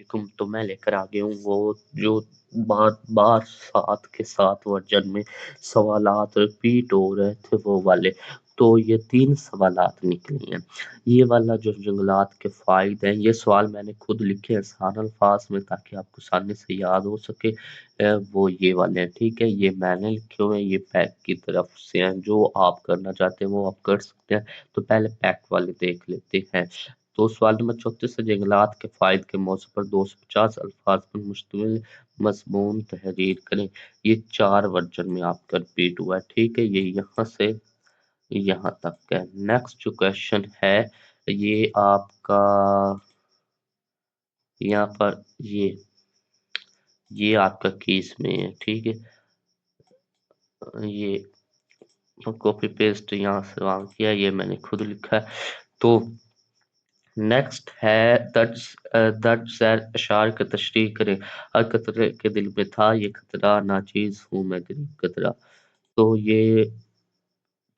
वालेकुम। तो मैं लेकर आ गया हूँ वो जो बार बार 7 के 7 वर्जन में सवालात रिपीट हो रहे थे वो वाले। तो ये 3 सवालात निकली हैं। ये वाला जो जंगलात के फ़ायदे हैं, ये सवाल मैंने खुद लिखे हैं आसान अल्फाज में ताकि आपको आसानी से याद हो सके। वो ये वाले हैं, ठीक है? ये मैंने लिखे हुए हैं, ये पैक की तरफ से हैं। जो आप करना चाहते हैं वो आप कर सकते हैं। तो पहले पैक वाले देख लेते हैं। तो सवाल नंबर 34 है, जंगलात के फ़ायदे के मौज़ू पर 250 अल्फाज पर मुश्तमिल मज़मून तहरीर करें। ये 4 वर्जन में आपका रिपीट हुआ है, ठीक है? ये यहाँ से यहाँ तक है। नेक्स्ट जो क्वेश्चन है, ये आपका यहाँ पर ये आपका केस में है, ठीक है? ये कॉपी पेस्ट यहाँ से वहाँ किया, ये मैंने खुद लिखा है। तो नेक्स्ट है, दर्ज ज़ैल अशार का तशरीह करें। हर कतरे के दिल में था ये खतरा, नाचीज हूँ मैं गरीब कतरा। तो ये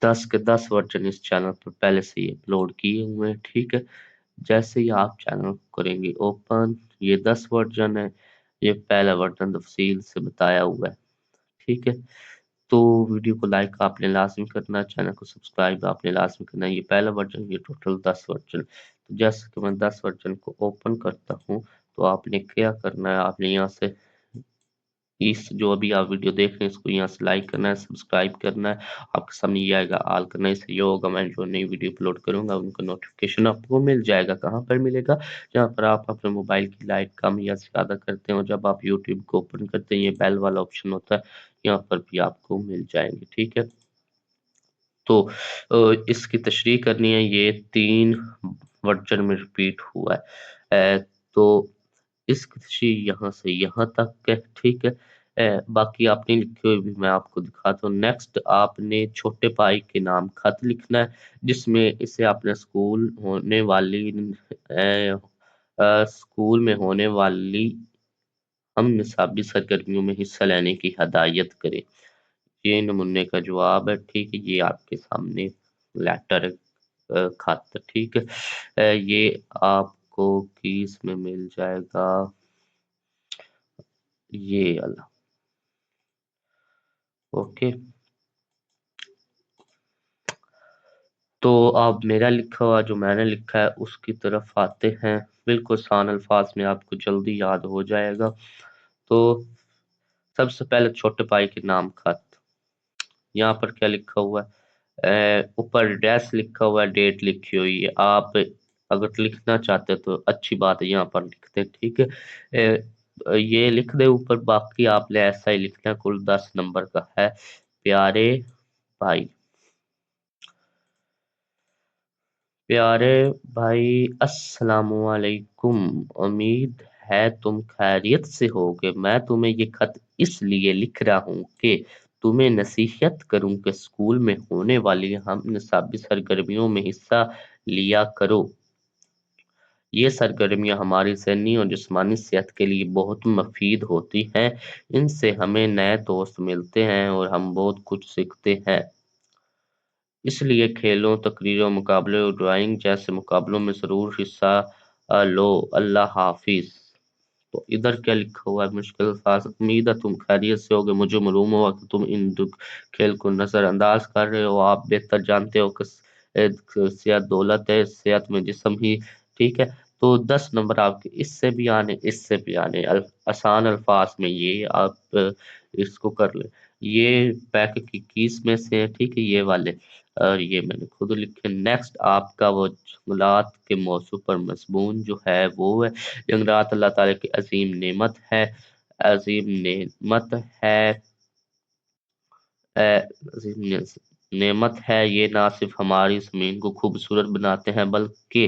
10 के 10 वर्जन इस चैनल पर पहले से ही अपलोड किए हुए हैं, ठीक है? जैसे ही आप चैनल को करेंगे ओपन, ये 10 वर्जन है, ये पहला वर्जन तफसील से बताया हुआ है, ठीक है? तो वीडियो को लाइक आपने लाज़मी करना है, चैनल को सब्सक्राइब आपने लाज़मी करना है। ये पहला वर्जन, ये टोटल 10 वर्जन। तो जैसे कि मैं 10 वर्जन को ओपन करता हूँ, तो आपने क्या करना है, आपने यहाँ से इस जो अभी आप वीडियो देख रहे हैं इसको यहाँ से लाइक करना है, सब्सक्राइब करना है। आपके सामने ये आएगा ऑल करना है, इससे ये होगा मैं जो नई वीडियो अपलोड करूँगा उनका नोटिफिकेशन आपको मिल जाएगा। कहाँ पर मिलेगा? जहाँ पर आप अपने मोबाइल की लाइट कम या ज़्यादा करते हो, जब आप यूट्यूब को ओपन करते हैं ये बेल वाला ऑप्शन होता है, यहाँ पर भी आपको मिल जाएंगे, ठीक है? तो इसकी तशरीह करनी है, ये 3 वर्जन में रिपीट हुआ है। तो इसकी तशरीह यहाँ से यहाँ तक है, ठीक है? बाकी आपने लिखे हुए भी मैं आपको दिखाता हूँ। नेक्स्ट आपने छोटे भाई के नाम खत लिखना है, जिसमें इसे आपने स्कूल में होने वाली हम निसाबी सरगर्मियों में हिस्सा लेने की हदायत करें। ये नमूने का जवाब है, ठीक है? ये आपके सामने लेटर खत, ठीक है? ये आपको किस में मिल जाएगा, ये वाला, ओके? तो आप मेरा लिखा हुआ जो मैंने लिखा है उसकी तरफ आते हैं। बिल्कुल आसान अल्फाज में आपको जल्दी याद हो जाएगा। तो सबसे पहले छोटे भाई के नाम खत, यहाँ पर क्या लिखा हुआ है? ऊपर डैश लिखा हुआ है, डेट लिखी हुई है। आप अगर लिखना चाहते हो तो अच्छी बात है, यहाँ पर लिख दें, ठीक है? ये लिख दे ऊपर, बाकी आपने ऐसा ही लिखना है। कुल 10 नंबर का है। प्यारे भाई, प्यारे भाई, अस्सलामु अलैकुम। उम्मीद है तुम खैरियत से होगे। मैं तुम्हें ये खत इसलिए लिख रहा हूँ कि तुम्हें नसीहत करूँ कि स्कूल में होने वाली हम निसाबी सरगर्मियों में हिस्सा लिया करो। ये सरगर्मियाँ हमारी ज़हनी और जिस्मानी सेहत के लिए बहुत मुफीद होती हैं। इनसे हमें नए दोस्त मिलते हैं और हम बहुत कुछ सीखते हैं। इसलिए खेलों, तकरीरों, मुकाबले और ड्राइंग जैसे मुकाबलों में ज़रूर हिस्सा लो। अल्लाह हाफ़िज़। तो इधर क्या लिखा हुआ है? मुश्किल अल्फाज, उम्मीद है तुम खैरियत से होगे। मुझे मालूम हुआ कि तुम इन खेल को नज़रअंदाज कर रहे हो। आप बेहतर जानते हो कि सेहत दौलत है, सेहत में जिस्म ही, ठीक है? तो 10 नंबर आपके इससे भी आने, इससे भी आने। आसान अल्फाज में ये आप इसको कर ले। ये पैक की कीस में से है, ठीक है? ये वाले और ये मैंने खुद लिखे। नेक्स्ट आपका वो जंगलात के मौजू पर मजमून जो है वो है, जंगलात अल्लाह ताला की अजीम नेमत है। अजीम नेमत है, अजीम नेमत है। ये ना सिर्फ हमारी ज़मीन को खूबसूरत बनाते हैं बल्कि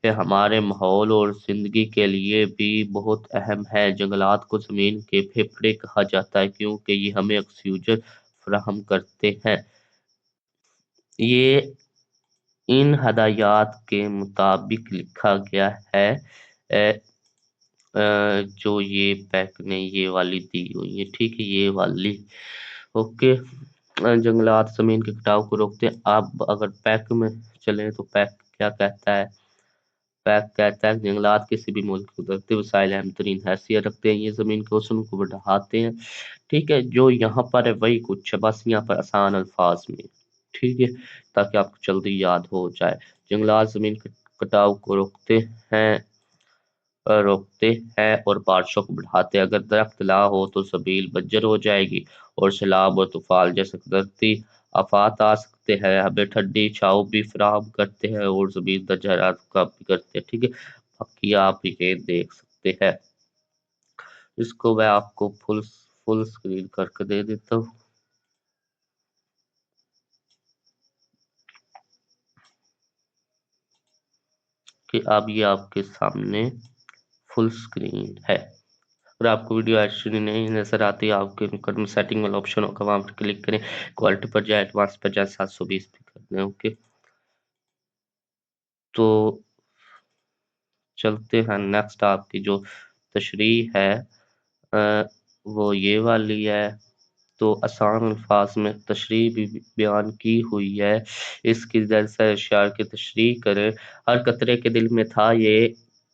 ये हमारे माहौल और ज़िंदगी के लिए भी बहुत अहम है। जंगलात को ज़मीन के फेफड़े कहा जाता है क्योंकि ये हमें ऑक्सीजन फराहम करते हैं। ये इन हदायत के मुताबिक लिखा गया है। अ, जो ये पैक ने ये वाली दी हुई है, ठीक है? ये वाली, ओके? जंगलात ज़मीन के कटाव को रोकते हैं। आप अगर पैक में चलें तो पैक क्या कहता है? फैक्ट कहता है जंगलात किसी भी मुल्क के कुदरती वसाइल अहम तरीन हैसियत रखते हैं, ये ज़मीन के हुस्न को बढ़ाते हैं। ठीक है, जो यहाँ पर है वही कुछ है, बस यहाँ पर आसान अल्फाज में, ठीक है, ताकि आपको जल्दी याद हो जाए। जंगलात ज़मीन के कटाव को रोकते हैं और बारिशों को बढ़ाते हैं। अगर दरख्त ना हो तो ज़मीन बंजर हो जाएगी और सैलाब और तूफान जैसे कुदरती आफात आ सकते हैं। हमें ठंडी छाँव भी फराहम करते हैं और ज़मीन दर्जा हरारत कम भी करते हैं। ठीक है, बाकी आप ये देख सकते हैं। इसको मैं आपको फुल फुल स्क्रीन करके दे देता हूँ कि अब ये आपके सामने फुल स्क्रीन है। अगर आपको वीडियो एक्चुअली नहीं नजर आती, आपके निकट में सेटिंग वाला ऑप्शन होगा, वहां पर क्लिक करें, क्वालिटी पर जाए, एडवांस पर जाए, 720 पे कर दें। ओके, तो चलते हैं नेक्स्ट। आपकी जो तशरीह है वो ये वाली है। तो आसान अल्फाज में तशरीह भी बयान की हुई है। इसकी जैसे अशआर की तशरीह करें। हर कतरे के दिल में था ये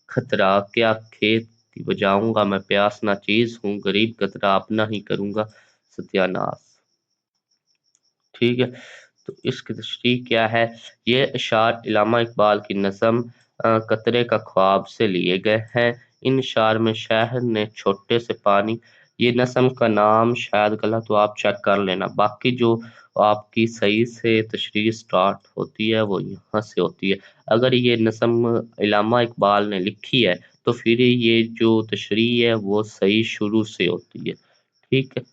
खतरा, क्या खेत बजाऊंगा मैं प्यास ना चीज हूँ, गरीब कतरा अपना ही करूंगा सत्यानाश। ठीक है, तो इसकी तशरीह क्या है? ये अशार इल्लामा इकबाल की नज़म कतरे का ख्वाब से लिए गए हैं। इन अशार में शायर ने छोटे से पानी, ये नज़म का नाम शायद गलत हो, आप चेक कर लेना। बाकी जो आपकी सही से तशरीह स्टार्ट होती है वो यहाँ से होती है। अगर ये नज़म इल्लामा इकबाल ने लिखी है तो फिर ये जो तशरीह है वो सही शुरू से होती है। ठीक है,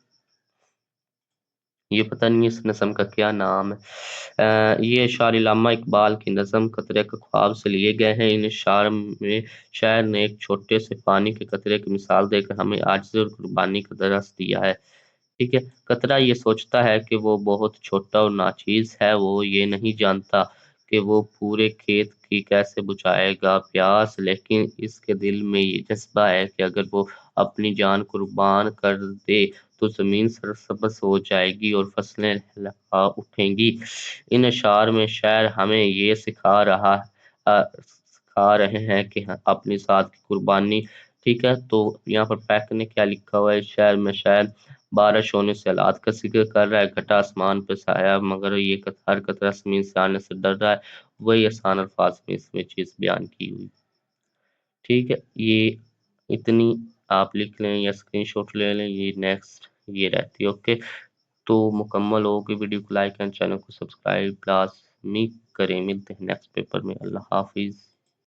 ये पता नहीं इस नज़म का क्या नाम है। ये अशार इल्लामा इकबाल की नज़म कतरे का ख्वाब से लिए गए हैं। इन अशार में शायर ने एक छोटे से पानी के कतरे की मिसाल देकर हमें आजिज़ी और कुर्बानी का दर्स दिया है। ठीक है, कतरा ये सोचता है कि वो बहुत छोटा और नाचीज है, वो ये नहीं जानता कि वो पूरे खेत की कैसे बुझाएगा प्यास, लेकिन इसके दिल में ये जज्बा है कि अगर वो अपनी जान कुर्बान कर दे तो जमीन सरसब्ज हो जाएगी और फसलें लहलहा उठेंगी। इन अशार में शायर हमें ये सिखा रहे हैं कि अपनी साथ की कुर्बानी। ठीक है, तो यहाँ पर पैक ने क्या लिखा हुआ है शायर में? शायर बारिश होने से हालात का जिक्र कर रहा है, घटा आसमान पे साया, मगर ये हर कतरा जमीन से आने से डर रहा है। वही आसान अल्फाज में इसमें चीज बयान की हुई। ठीक है, ये इतनी आप लिख लें या स्क्रीनशॉट ले लें, ये नेक्स्ट ये रहती है। ओके, तो मुकम्मल हो गई। वीडियो को लाइक एंड चैनल को सब्सक्राइब लाजमी करें। मिलते हैं नेक्स्ट पेपर में। अल्लाह हाफिज।